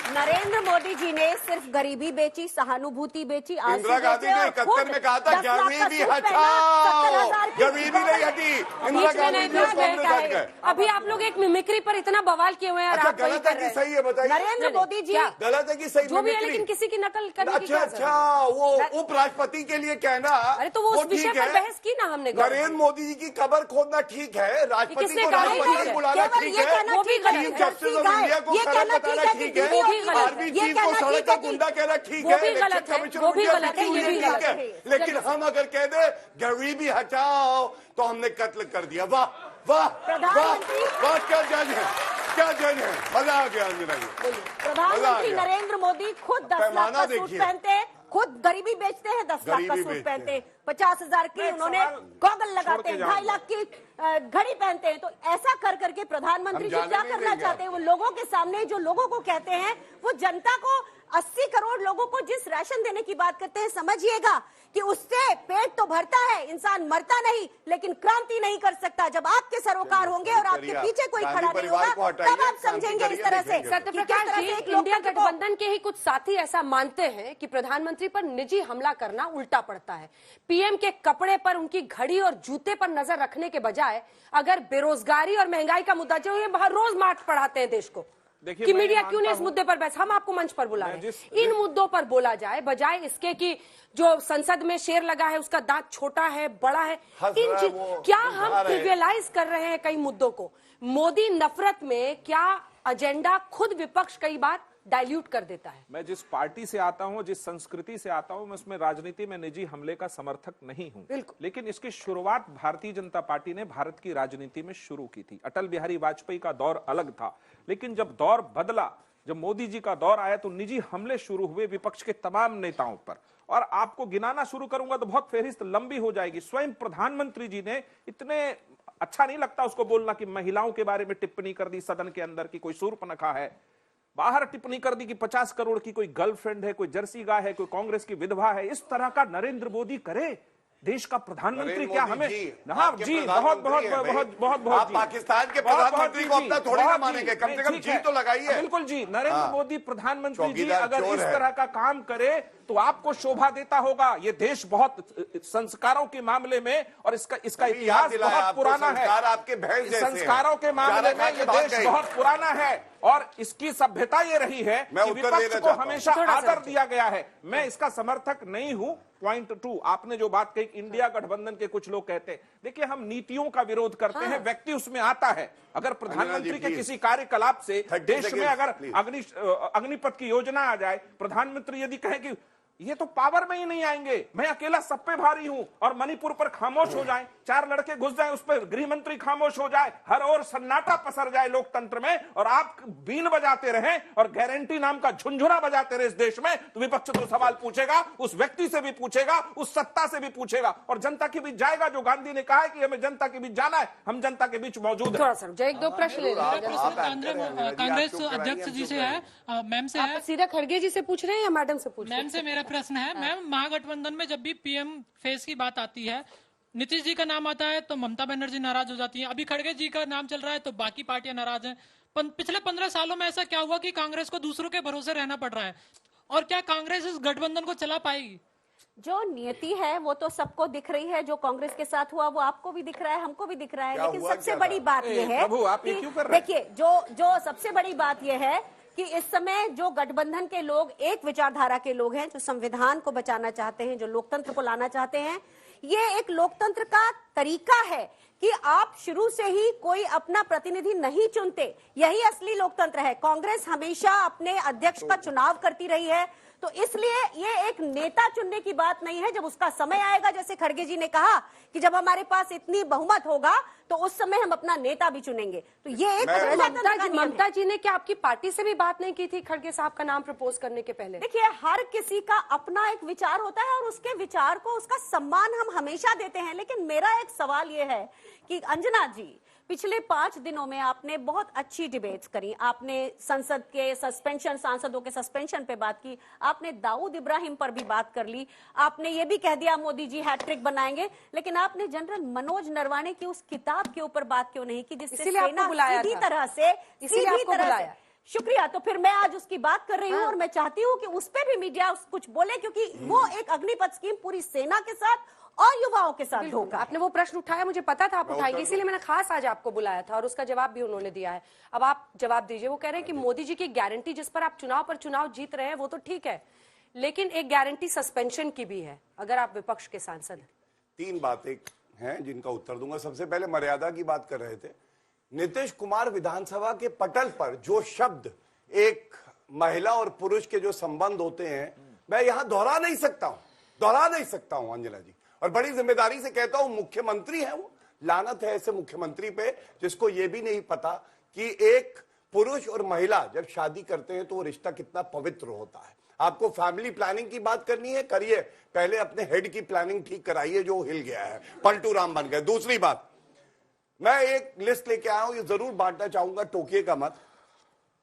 नरेंद्र मोदी जी ने सिर्फ गरीबी बेची, सहानुभूति बेची। इंदिरा गांधी ने 71 में कहा था गरीबी हटाओ, गरीबी नहीं हटी। इंदिरा गांधी ने कांग्रेस हट गए। अभी आप लोग एक मिमिक्री पर इतना बवाल किए हुए हैं। अच्छा, गलत है कि सही है बताइए? नरेंद्र मोदी जी गलत है कि सही? जो भी है, लेकिन किसी की नकल करने की अच्छा, वो उपराष्ट्रपति के लिए कहना, अरे तो वो उस विषय पर बहस की ना हमने। नरेंद्र मोदी जी की कबर खोदना ठीक है, राष्ट्रपति को राष्ट्रपति बुलाना ठीक है, वो भी चीफ जस्टिस ऑफ इंडिया को गलत बताना ठीक है, आर्मी चीफ को सड़क का गुंडा कहना ठीक है, वो भी गलत है, ये भी गलत है। लेकिन हम अगर कह दे गरीबी हटाओ तो हमने कत्ल कर दिया। वाह वाह वाह वाह, क्या जज है, क्या जज है। मजा आ गया अंजना जी। प्रधानमंत्री नरेंद्र मोदी खुद 10 लाख का सूट पहनते हैं, खुद गरीबी बेचते हैं, 10 लाख का सूट पहनते हैं, 50,000 की उन्होंने गॉगल लगाते हैं, 2.5 लाख की घड़ी पहनते हैं। तो ऐसा कर करके प्रधानमंत्री जी क्या करना चाहते हैं? वो लोगों के सामने जो लोगों को कहते हैं, वो जनता को 80 करोड़ लोगों को जिस राशन देने की बात करते हैं, समझिएगा कि उससे पेट तो भरता है, इंसान मरता नहीं, लेकिन क्रांति नहीं कर सकता। जब आपके सरोकार होंगे और आपके पीछे कोई खड़ा नहीं होगा, तब आप समझेंगे इस तरह से। सत्यप्रकाश जी, इंडिया गठबंधन के ही कुछ साथी ऐसा मानते हैं कि प्रधानमंत्री पर निजी हमला करना उल्टा पड़ता है। पीएम के कपड़े पर, उनकी घड़ी और जूते पर नजर रखने के बजाय अगर बेरोजगारी और महंगाई का मुद्दा जो ये रोज मार्च पढ़ाते हैं देश को कि मीडिया क्यों नहीं इस मुद्दे पर बहस, हम आपको मंच पर बुला रहे हैं। इन मुद्दों पर बोला जाए, बजाय इसके कि जो संसद में शेर लगा है उसका दांत छोटा है, बड़ा है। क्या हम ट्रिवियलाइज कर रहे हैं कई मुद्दों को? मोदी नफरत में क्या एजेंडा खुद विपक्ष कई बार डाइल्यूट कर देता है। मैं जिस पार्टी से आता हूं, जिस संस्कृति से आता हूं, मैं उसमें राजनीति में निजी हमले का समर्थक नहीं हूं। लेकिन इसकी शुरुआत भारतीय जनता पार्टी ने भारत की राजनीति में शुरू की थी। अटल बिहारी वाजपेयी का दौर अलग था, लेकिन जब दौर बदला, जब मोदी जी का दौर आया, तो निजी हमले शुरू हुए विपक्ष के तमाम नेताओं पर। और आपको गिनाना शुरू करूंगा तो बहुत फेहरिस्त लंबी हो जाएगी। स्वयं प्रधानमंत्री जी ने इतने अच्छा नहीं लगता उसको बोलना कि महिलाओं के बारे में टिप्पणी कर दी सदन के अंदर की कोई शूर्पणखा है, बाहर टिप्पणी कर दी कि 50 करोड़ की कोई गर्लफ्रेंड है, कोई जर्सी गाय है, कोई कांग्रेस की विधवा है। इस तरह का नरेंद्र मोदी करे देश का प्रधानमंत्री? क्या हमें जी बहुत बहुत बहुत बहुत बहुत बहुत पाकिस्तान के प्रधानमंत्री को अपना थोड़ी ना मानेंगे, कम से कम जी तो लगाइए। बिल्कुल जी, नरेंद्र मोदी प्रधानमंत्री जी अगर इस तरह का काम करे तो आपको शोभा देता होगा। ये देश बहुत संस्कारों के मामले में, और इसका इतिहास बहुत पुराना है। आपके भैंस जैसे संस्कारों के मामले में ये देश बहुत पुराना है, और इसकी सभ्यता ये रही है कि विपक्ष को हमेशा आदर दिया गया है। मैं इसका समर्थक नहीं हूं। पॉइंट 2, आपने जो बात कही, इंडिया गठबंधन के कुछ लोग कहते हैं, देखिए हम नीतियों का विरोध करते हैं, व्यक्ति उसमें आता है। अगर प्रधानमंत्री के किसी कार्यकलाप से देश में अगर अग्निपथ की योजना आ जाए, प्रधानमंत्री यदि कहें कि ये तो पावर में ही नहीं आएंगे। मैं अकेला सब पे भारी हूं और मणिपुर पर खामोश हो जाएं, 4 लड़के घुस जाएं, उस पर गृह मंत्री खामोश हो जाए, हर ओर सन्नाटा पसर जाए लोकतंत्र में, और आप बीन बजाते रहें और गारंटी नाम का झुंझुना बजाते रहे इस देश में, तो विपक्ष तो सवाल पूछेगा, उस व्यक्ति से भी पूछेगा, उस सत्ता से भी पूछेगा, और जनता के बीच जाएगा। जो गांधी ने कहा है कि हमें जनता के बीच जाना है, हम जनता के बीच मौजूद थोड़ा सा एक दो प्रश्न ले कांग्रेस अध्यक्ष जी से है, मैम से है। सीधा खड़गे जी से पूछ रहे हैं या मैडम से पूछ रहे हैं? मैम से मेरा प्रश्न है। मैम, महागठबंधन में जब भी पीएम फेस की बात आती है, नीतीश जी का नाम आता है तो ममता बनर्जी नाराज हो जाती है, अभी खड़गे जी का नाम चल रहा है तो बाकी पार्टियां नाराज हैं। पिछले 15 सालों में ऐसा क्या हुआ कि कांग्रेस को दूसरों के भरोसे रहना पड़ रहा है, और क्या कांग्रेस इस गठबंधन को चला पाएगी? जो नियति है वो तो सबको दिख रही है, जो कांग्रेस के साथ हुआ वो आपको भी दिख रहा है, हमको भी दिख रहा है, लेकिन सबसे बड़ी बात यह है, देखिए जो सबसे बड़ी बात यह है कि इस समय जो गठबंधन के लोग एक विचारधारा के लोग हैं, जो संविधान को बचाना चाहते हैं, जो लोकतंत्र को लाना चाहते हैं, ये एक लोकतंत्र का तरीका है कि आप शुरू से ही कोई अपना प्रतिनिधि नहीं चुनते। यही असली लोकतंत्र है। कांग्रेस हमेशा अपने अध्यक्ष का चुनाव करती रही है, तो इसलिए ये एक नेता चुनने की बात नहीं है। जब उसका समय आएगा, जैसे खड़गे जी ने कहा कि जब हमारे पास इतनी बहुमत होगा तो उस समय हम अपना नेता भी चुनेंगे, तो ये एक ममता जी ने क्या आपकी पार्टी से भी बात नहीं की थी खड़गे साहब का नाम प्रपोज करने के पहले? देखिए, हर किसी का अपना एक विचार होता है और उसके विचार को, उसका सम्मान हम हमेशा देते हैं, लेकिन मेरा एक सवाल ये है कि अंजना जी, पिछले 5 दिनों में आपने बहुत अच्छी डिबेट्स करी, आपने संसद के सस्पेंशन, सांसदों के सस्पेंशन पे बात की, आपने दाऊद इब्राहिम पर भी बात कर ली, आपने ये भी कह दिया मोदी जी हैट्रिक बनाएंगे, लेकिन आपने जनरल मनोज नरवाने की उस किताब के ऊपर बात क्यों नहीं की, जिससे सेना सीधी तरह से शुक्रिया। तो फिर मैं आज उसकी बात कर रही हूँ और मैं चाहती हूँ कि उस पर भी मीडिया कुछ बोले, क्योंकि वो एक अग्निपथ स्कीम पूरी सेना के साथ और युवाओं के साथ धोखा। आपने वो प्रश्न उठाया, मुझे पता था आप उठाएंगे, इसीलिए मैंने खास आज आपको बुलाया था और उसका जवाब भी उन्होंने दिया है। अब आप जवाब दीजिए। वो कह रहे हैं कि मोदी जी की गारंटी जिस पर आप चुनाव पर चुनाव जीत रहे हैं वो तो ठीक है, लेकिन एक गारंटी सस्पेंशन की भी है अगर आप विपक्ष के सांसद हैं। 3 बातें हैं जिनका उत्तर दूंगा। सबसे पहले मर्यादा की बात कर रहे थे। नीतीश कुमार विधानसभा के पटल पर जो शब्द एक महिला और पुरुष के जो संबंध होते हैं, मैं यहां दोहरा नहीं सकता हूं अंजना जी, और बड़ी जिम्मेदारी से कहता हूं, मुख्यमंत्री है वो। लानत है ऐसे मुख्यमंत्री पे जिसको ये भी नहीं पता कि एक पुरुष और महिला जब शादी करते हैं तो वो रिश्ता कितना पवित्र होता है। आपको फैमिली प्लानिंग की बात करनी है, करिए, पहले अपने हेड की प्लानिंग ठीक कराइए जो हिल गया है, पलटू राम बन गए। दूसरी बात, मैं एक लिस्ट लेके आया हूं, ये जरूर बांटना चाहूंगा, टोकिएगा मत।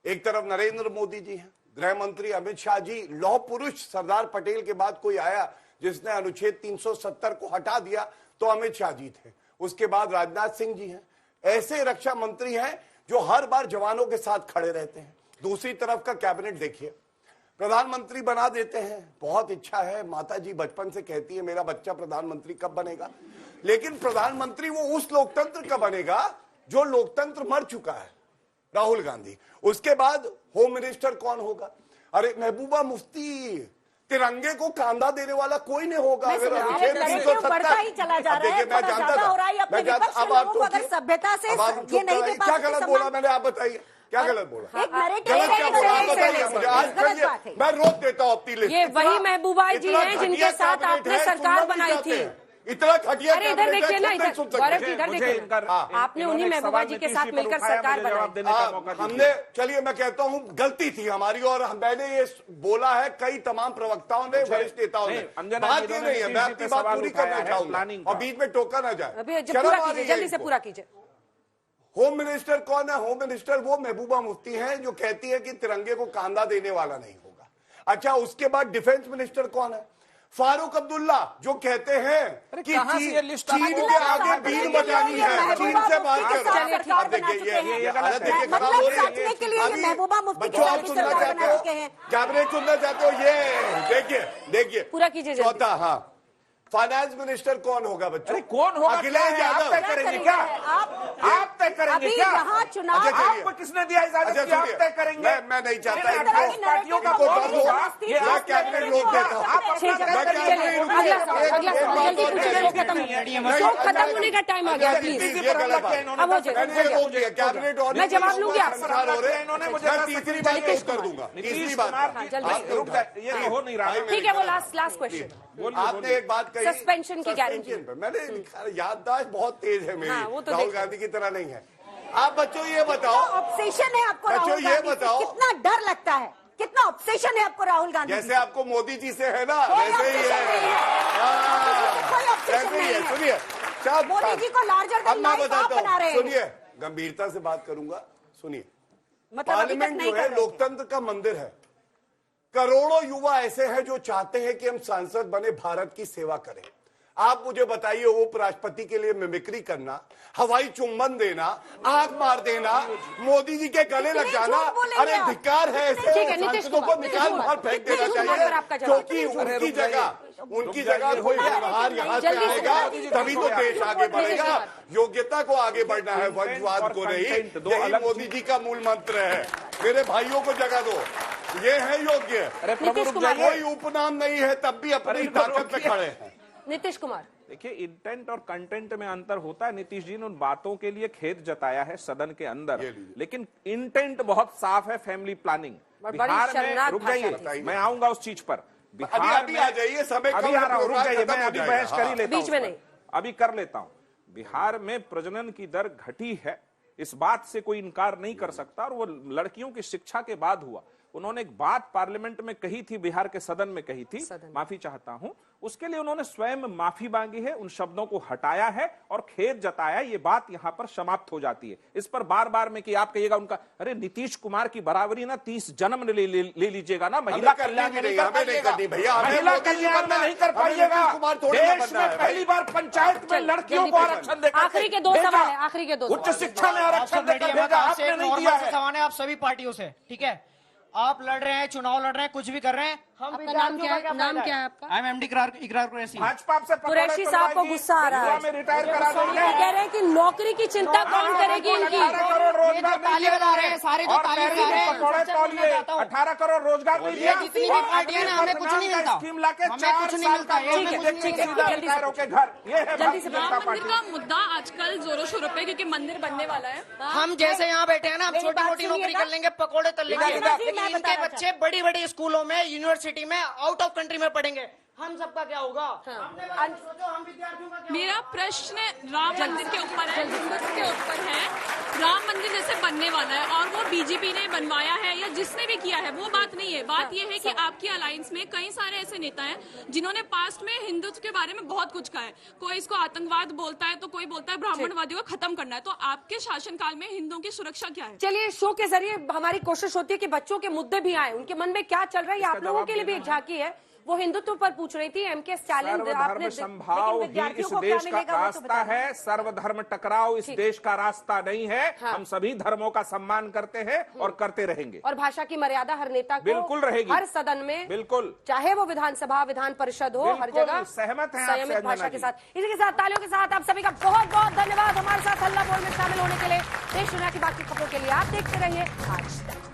एक तरफ नरेंद्र मोदी जी हैं, गृह मंत्री अमित शाह जी, लौह पुरुष सरदार पटेल के बाद कोई आया जिसने अनुच्छेद 370 को हटा दिया तो अमित शाह जी थे। उसके बाद राजनाथ सिंह जी हैं। ऐसे रक्षा मंत्री हैं जो हर बार जवानों के साथ खड़े रहते हैं। दूसरी तरफ का कैबिनेट देखिए, प्रधानमंत्री बना देते हैं, बहुत इच्छा है, माता जी बचपन से कहती है मेरा बच्चा प्रधानमंत्री कब बनेगा, लेकिन प्रधानमंत्री वो उस लोकतंत्र का बनेगा जो लोकतंत्र मर चुका है, राहुल गांधी। उसके बाद होम मिनिस्टर कौन होगा? अरे महबूबा मुफ्ती, तिरंगे को कांधा देने वाला कोई नहीं होगा। अगर अनुच्छेद 370 चला जा रहा है, मैं जानता था, अब आप तो सभ्यता से ये नहीं दे क्या गलत बोला मैंने, आप बताइए क्या गलत बोला? गलत क्या बोला आप बताइए मुझे। आज मैं रोक देता हूँ अपनी लिस्ट। ये वही महबूबा जी हैं जिनके साथ आपने सरकार बनाई थी। इतना घटिया, अरे इधर देखिए ना, इधर गौरव जी इधर देखिए, आपने उन्हीं महबूबा जी के साथ मिलकर सरकार बनाई। हमने, चलिए मैं कहता हूँ गलती थी हमारी, और मैंने ये बोला है, कई तमाम प्रवक्ताओं ने, वरिष्ठ नेताओं ने, बात ये नहीं है, मैं अपनी बात पूरी करना चाहूंगा और बीच में टोका ना जाए। जल्दी से पूरा कीजिए। होम मिनिस्टर कौन है? होम मिनिस्टर वो महबूबा मुफ्ती हैं जो कहती है कि तिरंगे को कांधा देने वाला नहीं होगा। अच्छा, उसके बाद डिफेंस मिनिस्टर कौन है? फारूक अब्दुल्ला, जो कहते हैं कि चीन के आगे बीन बजानी है, चीन से बात कर। देखिए ये हालत देखिए खराब हो रही है। बच्चों आप सुनना चाहते हो, कैबिनेट सुनना चाहते हो, ये देखिए पूरा कीजिए चौथा। हाँ, फाइनेंस मिनिस्टर कौन होगा बच्चों? अरे कौन होगा? अखिलेश यादव आप तय करेंगे क्या? आप तय करेंगे अभी क्या? यहाँ चुनाव आपको किसने दिया इजाजत कि आप तय करेंगे? मैं नहीं चाहता पार्टियों का कैबिनेट रोक देता हूँ। खत्म होने का टाइम आ गया, प्लीज। कैबिनेट और मैं जवाब लूंगी आपसे। मैं तीसरी बार पेश कर दूंगा। तीसरी बार रुक जाए, ये हो नहीं रहा। ठीक है, वो लास्ट क्वेश्चन। आपने एक बात कही सस्पेंशन की गारंटी। मैंने याददाश्त बहुत तेज है मेरी, वो तो राहुल गांधी की तरह नहीं है। आप बच्चों ये बताओ, ऑब्सेशन है आपको बच्चों राहुल ये गांधी से? बताओ, कितना डर लगता है, कितना ऑब्सेशन है आपको राहुल गांधी जैसे से? आपको मोदी जी से है ना, वैसे ही है। कोई ऑब्सेशन नहीं है। सुनिए, मोदी जी को लार्जर अब देन मैं लाइफ आप बना बताता रहे हूँ। हैं। सुनिए, गंभीरता से बात करूंगा। सुनिए, मतलब अभी तक पार्लियामेंट नहीं जो कर है रहे। लोकतंत्र का मंदिर है। करोड़ों युवा ऐसे हैं जो चाहते हैं कि हम सांसद बने, भारत की सेवा करें। आप मुझे बताइए, उपराष्ट्रपति के लिए मिमिक्री करना, हवाई चुंबन देना, आंख मार देना, मोदी जी के गले लग जाना, अरे धिक्कार है। ऐसे सांसदों को निकाल बाहर फेंक देना चाहिए, क्योंकि उनकी जगह कोई व्यवहार यहाँ से आएगा तभी तो देश आगे बढ़ेगा। योग्यता को आगे बढ़ना है, वंशवाद को नहीं। यही मोदी जी का मूल मंत्र है। मेरे भाइयों को जगह दो, ये है योग्य। कोई उपनाम नहीं है, तब भी अपनी ताकत पे खड़े हैं। नीतीश कुमार, देखिए, इंटेंट और कंटेंट में अंतर होता है। नीतीश जी ने उन बातों के लिए खेद जताया है सदन के अंदर, लेकिन इंटेंट बहुत साफ है, फैमिली प्लानिंग। बिहार में, रुक जाइए, मैं आऊंगा उस चीज पर। बिहार में आ जाइए, समय अभी आ रहा हूं, रुक जाइए, मैं अभी बहस कर ही लेता हूं, बीच में नहीं, अभी कर लेता हूं। बिहार में प्रजनन की दर घटी है, इस बात से कोई इनकार नहीं कर सकता, और वो लड़कियों की शिक्षा के बाद हुआ। उन्होंने एक बात पार्लियामेंट में कही थी, बिहार के सदन में कही थी, माफी चाहता हूं, उसके लिए उन्होंने स्वयं माफी मांगी है, उन शब्दों को हटाया है और खेद जताया। ये बात यहां पर समाप्त हो जाती है। इस पर बार बार में कि आप कहिएगा उनका, अरे नीतीश कुमार की बराबरी ना 30 जन्म ले लीजिएगा ना, महिला कल्याण में नहीं कर पाइएगा, महिला कल्याण में नहीं कर पाइएगा। देश में पहली बार पंचायत में लड़कियों को आरक्षण देकर, आखिरी के दो सवाल है, आखिरी के दो। उच्च शिक्षा में आरक्षण देकर भेजा, आपने नहीं दिया है। सवाल है आप सभी पार्टियों से, ठीक है? आप लड़ रहे हैं, चुनाव लड़ रहे हैं, कुछ भी कर रहे हैं। हम आपका नाम क्या है? नाम क्या है आपका? आई एम एमडी इकरार कुरैशी। भाजपा से कुरैशी साहब को गुस्सा आ रहा है, रिटायर करा देंगे। कह रहे हैं कि नौकरी की चिंता कौन करेगी इनकी? 18 करोड़ रोजगार ताली बजा रहे हैं सारे, जो ताली बजा रहे हैं। 18 करोड़ रोजगार नहीं दिया। जितनी भी पार्टियां ना, हमें कुछ नहीं मिलता, स्कीम लाके हमें कुछ नहीं मिलता। जल्दी से मंदिर का मुद्दा आजकल जोरों शोरों पे, क्योंकि मंदिर बनने वाला है। हम जैसे यहाँ बैठे हैं ना, हम छोटी मोटी नौकरी कर लेंगे, पकौड़े तल लेंगे, लेकिन इनके बच्चे बड़ी बड़ी स्कूलों में, यूनिवर्सिटी में, आउट ऑफ कंट्री में पढ़ेंगे। हम सबका क्या होगा? मेरा प्रश्न राम मंदिर के ऊपर है, हिंदुत्व के ऊपर है। राम मंदिर जैसे बनने वाला है और वो बीजेपी ने बनवाया है या जिसने भी किया है, वो बात नहीं है। बात ये है कि आपकी अलायंस में कई सारे ऐसे नेता हैं जिन्होंने पास्ट में हिंदुत्व के बारे में बहुत कुछ कहा है। कोई इसको आतंकवाद बोलता है, तो कोई बोलता है ब्राह्मणवादियों को खत्म करना है। तो आपके शासनकाल में हिंदुओं की सुरक्षा क्या है? चलिए, शो के जरिए हमारी कोशिश होती है कि बच्चों के मुद्दे भी आए, उनके मन में क्या चल रहा है, ये आप लोगों के लिए भी एक झांकी है। वो हिंदुत्व पर पूछ रही थी, एमके स्टालिन। सर्वधर्म संभाव ही इस देश का रास्ता है, सर्वधर्म टकराव इस देश का रास्ता नहीं है। हम सभी धर्मों का सम्मान करते हैं और करते रहेंगे। और भाषा की मर्यादा हर नेता को बिल्कुल रहेगी, हर सदन में, बिल्कुल, चाहे वो विधानसभा, विधान परिषद हो, हर जगह सहमत है संयमित भाषा के साथ। इसी के साथ तालियों के साथ आप सभी का बहुत बहुत धन्यवाद हमारे साथ हल्ला बोल में शामिल होने के लिए। देश दुनिया की बाकी खबरों के लिए आप देखते रहिए आज तक।